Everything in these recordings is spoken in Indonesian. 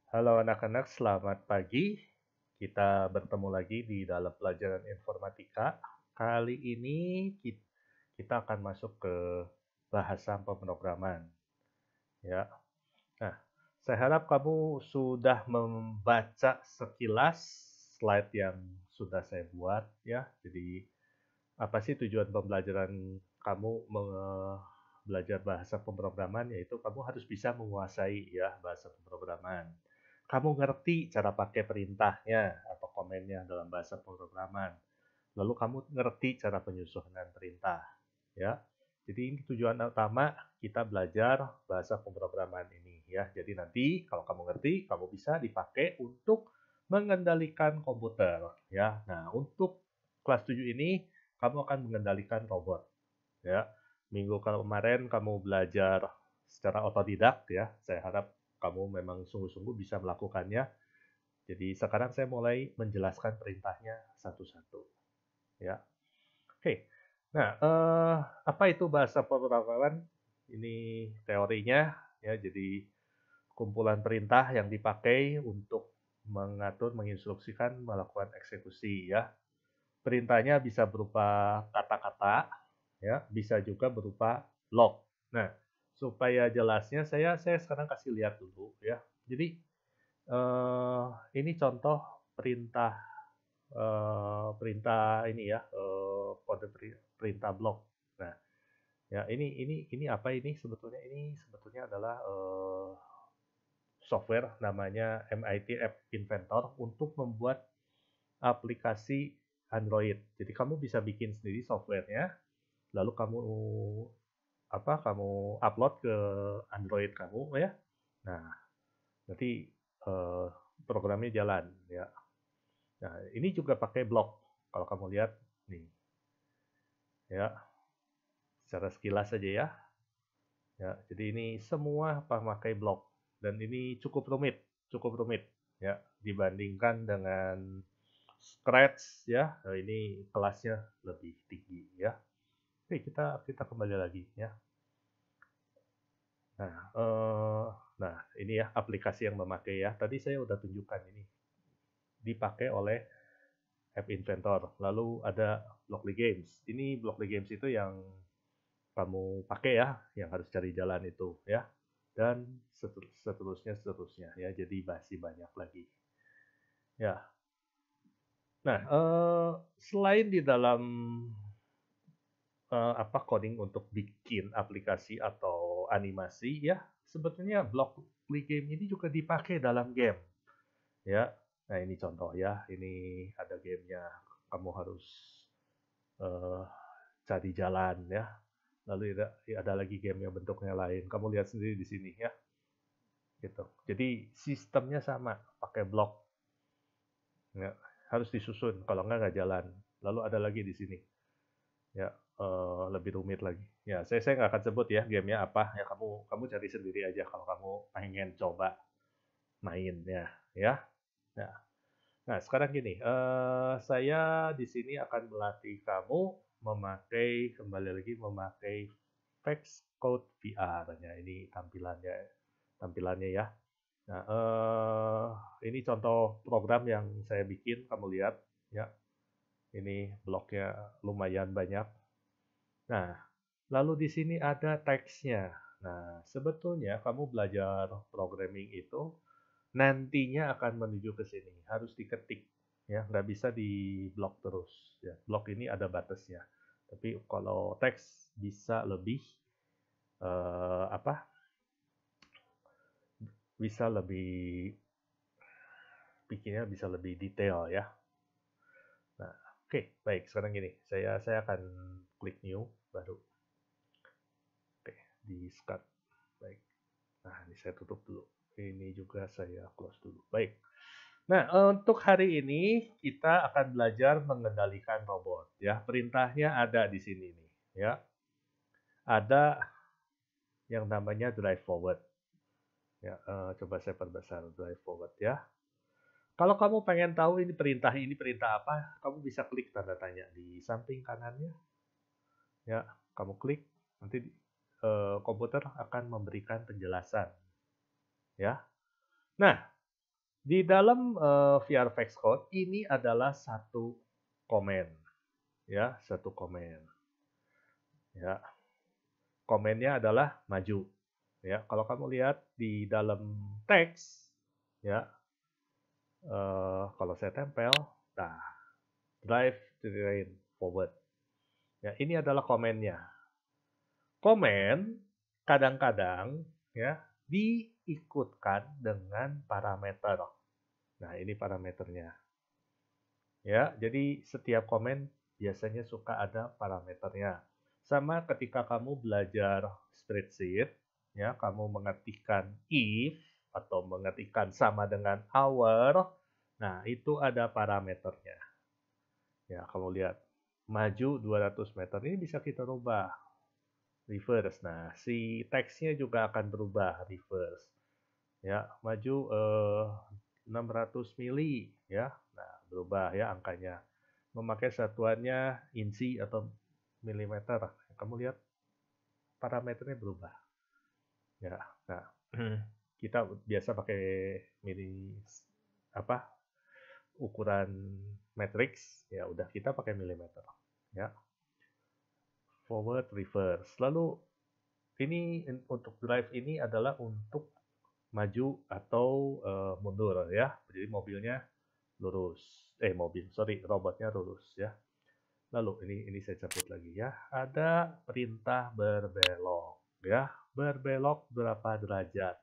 Halo anak-anak, selamat pagi. Kita bertemu lagi di dalam pelajaran informatika. Kali ini kita akan masuk ke bahasa pemrograman, ya. Nah, saya harap kamu sudah membaca sekilas slide yang sudah saya buat, ya. Jadi, apa sih tujuan pembelajaran kamu belajar bahasa pemrograman? Yaitu kamu harus bisa menguasai ya bahasa pemrograman. Kamu ngerti cara pakai perintahnya atau komennya dalam bahasa pemrograman. Lalu kamu ngerti cara penyusunan perintah, ya. Jadi ini tujuan utama kita belajar bahasa pemrograman ini, ya. Jadi nanti kalau kamu ngerti, kamu bisa dipakai untuk mengendalikan komputer, ya. Nah, untuk kelas 7 ini kamu akan mengendalikan robot, ya. Minggu kemarin kamu belajar secara otodidak, ya. Saya harap kamu memang sungguh-sungguh bisa melakukannya. Jadi sekarang saya mulai menjelaskan perintahnya satu-satu, ya. Oke. Nah, apa itu bahasa pemrograman? Ini teorinya, ya. Jadi kumpulan perintah yang dipakai untuk mengatur, menginstruksikan, melakukan eksekusi, ya. Perintahnya bisa berupa kata-kata, ya, bisa juga berupa log. Nah, supaya jelasnya saya sekarang kasih lihat dulu, ya. Jadi ini contoh perintah perintah ini ya, kode perintah blok. Nah, ya ini apa ini sebetulnya? Ini sebetulnya adalah software namanya MIT App Inventor untuk membuat aplikasi Android. Jadi kamu bisa bikin sendiri softwarenya, lalu kamu upload ke Android kamu ya. Nah, nanti eh, programnya jalan ya. Nah, ini juga pakai blok. Kalau kamu lihat nih, ya, secara sekilas saja ya. Ya, jadi ini semua memakai blok dan ini cukup rumit ya dibandingkan dengan Scratch ya. Nah, ini kelasnya lebih tinggi ya. Oke, kita kembali lagi ya. Nah, nah ini ya aplikasi yang memakai ya. Tadi saya udah tunjukkan ini dipakai oleh App Inventor. Lalu ada Blockly Games. Ini Blockly Games itu yang kamu pakai ya, yang harus cari jalan itu ya. Dan seterusnya ya. Jadi masih banyak lagi. Ya. Nah, selain di dalam apa coding untuk bikin aplikasi atau animasi ya, sebetulnya Blockly Game ini juga dipakai dalam game ya. Nah, ini contoh ya. Ini ada gamenya. Kamu harus eh, cari jalan ya. Lalu ada lagi game yang bentuknya lain. Kamu lihat sendiri di sini ya. Gitu. Jadi sistemnya sama, pakai blok. Ya, harus disusun, kalau nggak jalan. Lalu ada lagi di sini. Ya, lebih rumit lagi. Ya, saya nggak akan sebut ya gamenya apa. Ya kamu cari sendiri aja kalau kamu pengen coba main ya. Nah, nah sekarang gini, saya di sini akan melatih kamu kembali lagi memakai Vex Code VR. Ya, ini tampilannya ya. Nah, ini contoh program yang saya bikin, kamu lihat ya. Ini bloknya lumayan banyak. Nah, lalu di sini ada teksnya. Nah, sebetulnya kamu belajar programming itu nantinya akan menuju ke sini, harus diketik ya, nggak bisa di blok terus ya. Blok ini ada batasnya. Tapi kalau teks bisa lebih apa? Bisa lebih bikinnya bisa lebih detail ya. Nah, oke, baik. Sekarang gini, saya akan klik new baru. Oke, di start. Baik. Nah, ini saya tutup dulu. Ini juga saya close dulu. Baik. Nah, untuk hari ini kita akan belajar mengendalikan robot ya. Perintahnya ada di sini nih, ya. Ada yang namanya drive forward. Ya, coba saya perbesar drive forward ya. Kalau kamu pengen tahu ini perintah apa, kamu bisa klik tanda tanya di samping kanannya. Ya, kamu klik, nanti komputer akan memberikan penjelasan. Ya. Nah, Di dalam VRFX code ini adalah satu komen, ya, satu komen. Ya, komennya adalah maju. Ya, kalau kamu lihat di dalam teks, ya, kalau saya tempel, nah, drive train forward. Ya, ini adalah komennya. Komen kadang-kadang ya diikutkan dengan parameter. Nah, ini parameternya. Ya, jadi setiap komen biasanya suka ada parameternya. Sama ketika kamu belajar spreadsheet, ya, kamu mengetikkan if atau mengetikkan sama dengan our, nah itu ada parameternya. Ya, kamu lihat maju 200 meter ini bisa kita rubah reverse. Nah, si teksnya juga akan berubah reverse. Ya, maju 600 mili ya. Nah, berubah ya angkanya. Memakai satuannya inci atau milimeter. Kamu lihat parameternya berubah. Ya. Nah, kita biasa pakai mili apa? Ukuran matrix, ya udah kita pakai milimeter. Ya. Forward, reverse. Lalu ini untuk drive ini adalah untuk maju atau mundur ya. Jadi mobilnya lurus. Robotnya lurus ya. Lalu ini saya cabut lagi ya. Ada perintah berbelok ya. Berbelok berapa derajat?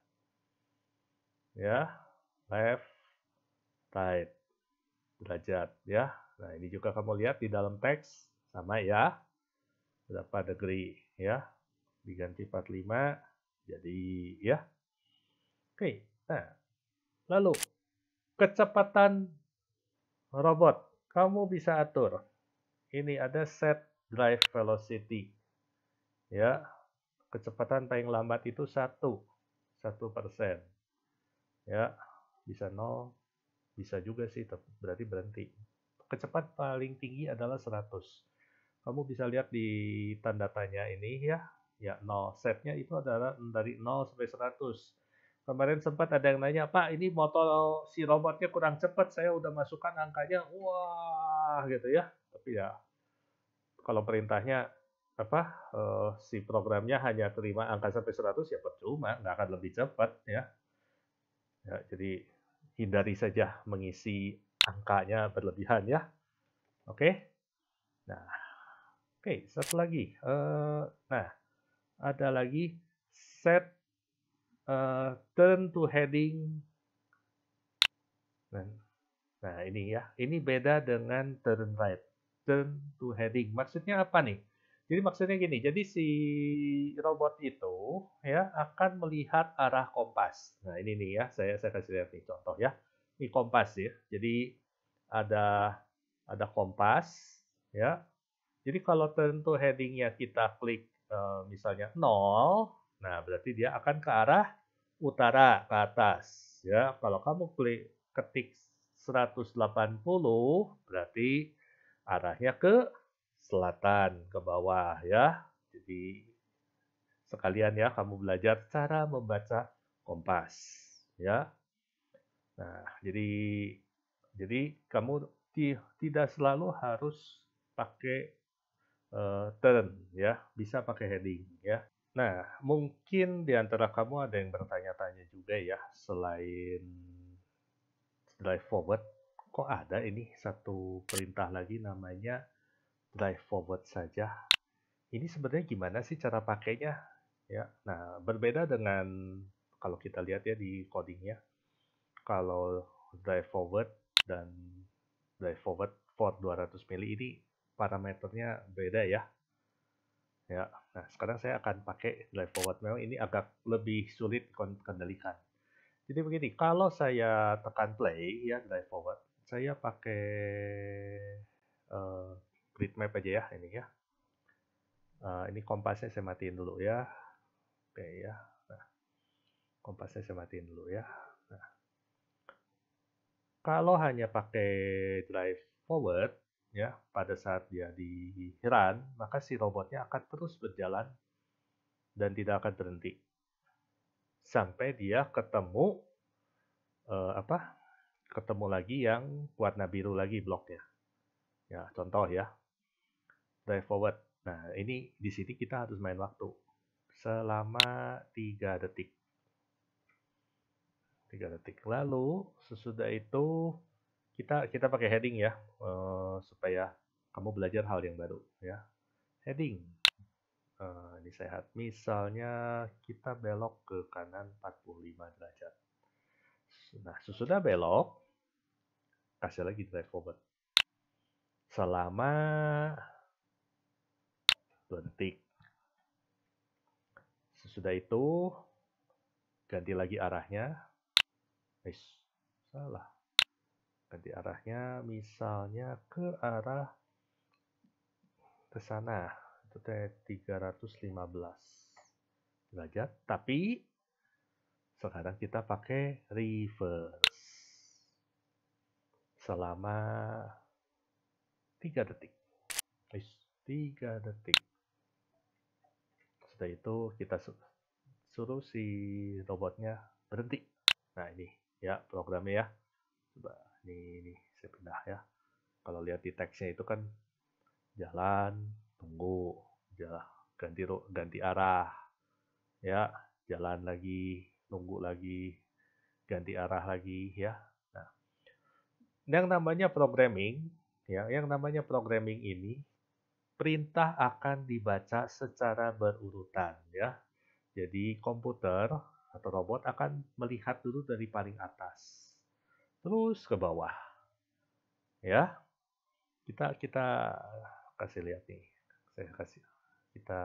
Ya. Left, right derajat ya. Nah, ini juga kamu lihat di dalam teks sama ya. Berapa degree ya. Diganti 45 jadi ya. Oke. Nah, lalu kecepatan robot kamu bisa atur. Ini ada set drive velocity. Ya, kecepatan paling lambat itu 1%. Ya, bisa 0, bisa juga sih, berarti berhenti. Kecepatan paling tinggi adalah 100. Kamu bisa lihat di tanda tanya ini ya. Ya, 0. Setnya itu adalah dari 0 sampai 100. Kemarin sempat ada yang nanya, Pak, ini motor si robotnya kurang cepat, saya udah masukkan angkanya, wah gitu ya. Tapi ya, kalau perintahnya si programnya hanya terima angka sampai 100 ya percuma, nggak akan lebih cepat ya. Ya, jadi hindari saja mengisi angkanya berlebihan ya. Oke. Nah, oke, satu lagi. Nah, ada lagi set turn to heading. Nah, ini ya. Ini beda dengan turn right. Turn to heading. Maksudnya apa nih? Jadi maksudnya gini, jadi si robot itu ya akan melihat arah kompas. Nah, ini nih ya, saya kasih lihat nih contoh ya. Ini kompas ya. Jadi ada kompas ya. Jadi kalau turn to heading-nya kita klik misalnya 0, nah berarti dia akan ke arah utara ke atas ya. Kalau kamu ketik 180 berarti arahnya ke selatan, ke bawah ya. Jadi sekalian ya kamu belajar cara membaca kompas ya. Nah, jadi kamu tidak selalu harus pakai turn ya, bisa pakai heading ya. Nah, mungkin di antara kamu ada yang bertanya-tanya juga ya, selain drive forward, kok ada ini satu perintah lagi namanya drive forward saja. Ini sebenarnya gimana sih cara pakainya? Ya, nah berbeda dengan kalau kita lihat ya di codingnya, kalau drive forward dan drive forward for 200 mili ini parameternya beda ya. Ya, nah sekarang saya akan pakai drive forward. Memang ini agak lebih sulit kendalikan. Jadi begini, kalau saya tekan play ya drive forward, saya pakai grid map aja ya ini ya. Ini kompasnya saya matiin dulu ya. Oke ya. Nah, kompasnya saya matiin dulu ya. Nah, kalau hanya pakai drive forward ya, pada saat dia di run, maka si robotnya akan terus berjalan dan tidak akan berhenti sampai dia ketemu ketemu lagi yang warna biru lagi bloknya. Ya, contoh ya. Drive forward. Nah, ini di sini kita harus main waktu selama 3 detik. 3 detik. Lalu sesudah itu kita pakai heading ya, supaya kamu belajar hal yang baru ya. Heading. Ini sehat. Misalnya kita belok ke kanan 45 derajat. Nah, sesudah belok, kasih lagi drive forward. Selama 2 detik. Sesudah itu, ganti lagi arahnya. Salah. Ganti arahnya, misalnya ke arah ke sana. Itu 315 derajat. Tapi, sekarang kita pakai reverse. Selama 3 detik. 3 detik. Setelah itu kita suruh si robotnya berhenti. Nah ini ya programnya ya. Coba ini saya pindah ya. Kalau lihat di teksnya itu kan jalan, tunggu, jalan, ganti arah, ya, jalan lagi, nunggu lagi, ganti arah lagi ya. Nah, yang namanya programming ini perintah akan dibaca secara berurutan ya. Jadi komputer atau robot akan melihat dulu dari paling atas, terus ke bawah. Ya, kita kasih lihat nih. Kita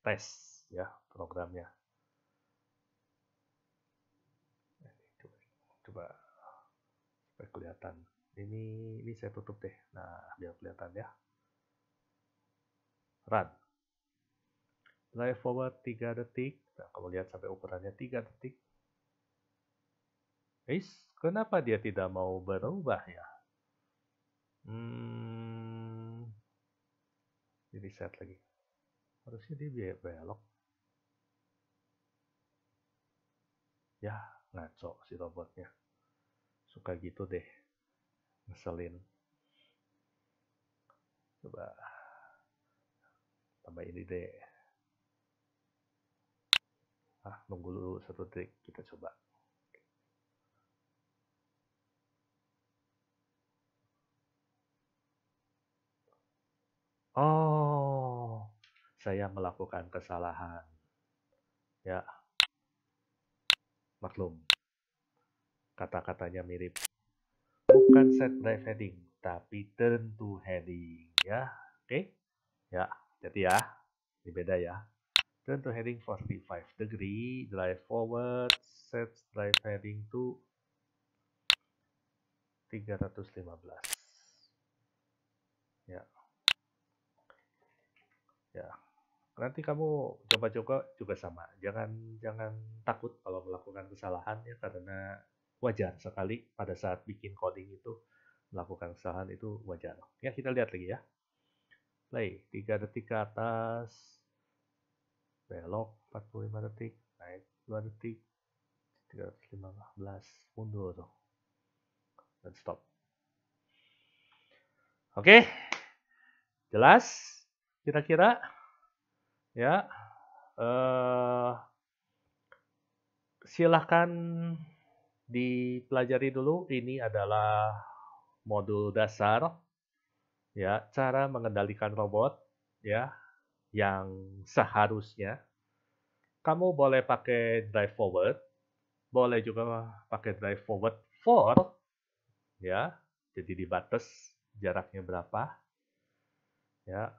tes ya programnya. Coba supaya kelihatan. Ini saya tutup deh. Nah, biar kelihatan ya. Run. Drive forward 3 detik. Nah, kamu lihat sampai ukurannya 3 detik. Kenapa dia tidak mau berubah ya? Ini set lagi. Harusnya dia belok. Ya, ngaco si robotnya. Suka gitu deh. Ngeselin. Coba tambah ini deh. Nunggu dulu 1 detik. Kita coba. Oh, saya melakukan kesalahan. Ya, maklum. Kata-katanya mirip. Bukan set drive heading, tapi turn to heading. Ya, oke? Ya, jadi ya. Ini beda ya. Turn to heading 45 degree, drive forward, set drive heading to 315. Ya. Ya. Nanti kamu coba-coba juga sama. Jangan takut kalau melakukan kesalahan ya, karena wajar sekali pada saat bikin coding itu melakukan kesalahan itu wajar. Ya, kita lihat lagi ya. Play 3 detik ke atas. Belok 45 detik, naik 2 detik, 315, mundur dan stop. Oke, jelas kira-kira ya. Silahkan dipelajari dulu. Ini adalah modul dasar ya, cara mengendalikan robot ya, yang seharusnya kamu boleh pakai drive forward, boleh juga pakai drive forward 4 ya. Jadi dibatas jaraknya berapa ya.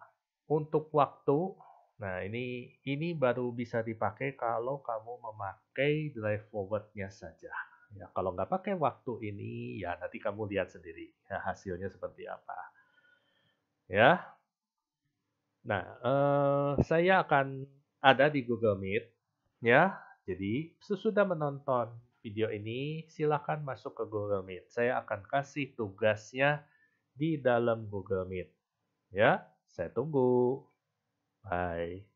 Untuk waktu, nah ini baru bisa dipakai kalau kamu memakai drive forward-nya saja. Ya, kalau nggak pakai waktu ini, ya nanti kamu lihat sendiri ya, hasilnya seperti apa. Ya, nah saya akan ada di Google Meet ya. Jadi sesudah menonton video ini, silakan masuk ke Google Meet. Saya akan kasih tugasnya di dalam Google Meet. Ya, saya tunggu. Bye.